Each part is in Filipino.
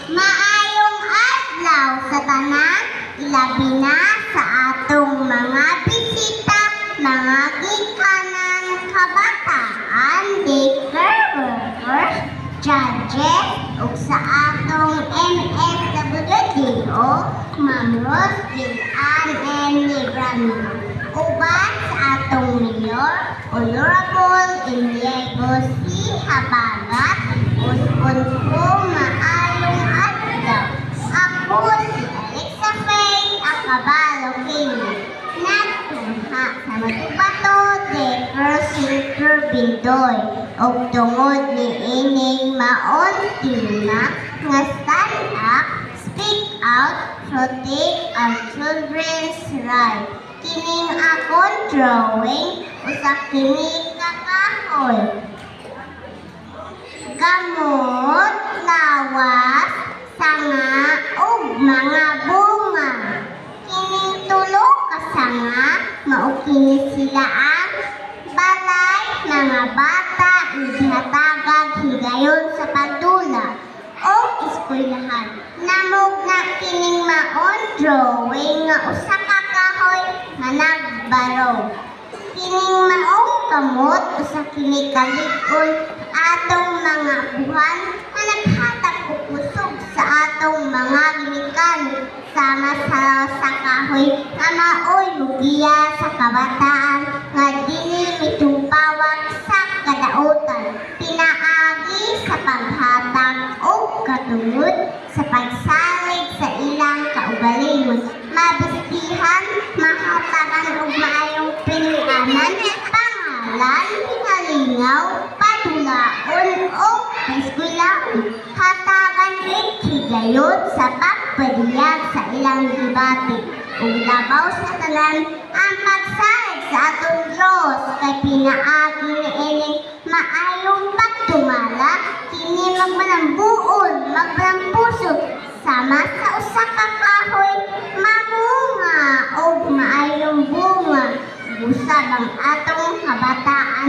Maayong adlaw sa tanan, ilabi na sa atong mga bisita, mga gikanan kabataan, daycare workers, judges, ug sa atong MSWDO, Ma'am Roslyn Ann M. Negrano. Uban sa atong Mayor, Honorable Iniego C. Habagat, uspon ko maayong adlaw. Ako si Alexa Faye Acabalo King. Nagtuha sa Matubato de Center Bindoy. O tungod ni ining mauntina nga stand up, speak out, protect our children's right. Kining akong drawing, usa kini kakahoy. Gamot, lawas, sanga, ug mga bunga. Kining tulo ka sanga, mao kini sila ang balay, mga bata, ihatagag higayon sa pagdula o eskwelahan. Namog na kining maon drawing nga usa ka kahoy nga nagbaro. Kining maong kamot usa kini kalig-on atong mga buhan nga naghatag og kusog sa atong mga ginikan sama sa kahoy nga maoy lugiya sa kabataan nga dili mitupawag sa kadautan, pinaagi sa paghatag og katungod sa pagsalig sa ilang kaugalingon, mabistihan, mahatagan og maayong pilianan, pangalan, kalingaw, patulaon o eskwelaon, hatagan higayon sa pagpadiyag sa ilang debate ug labaw sa tanan ang pagsalig sa atong Diyos kay pinaagi ni ining maayong pagtumala kini magmalambuon magmalampuso sama sa usa ka kahoy mamunga og maayong bunga busag ang atong kabataan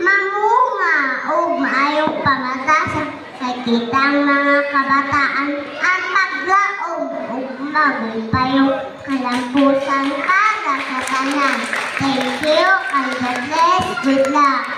mamunga og maayong pangatasan kay kitang mga kabataan ang paglaom ug maglipayong kalampusan para sa tanan. Thank you and God bless. Good luck.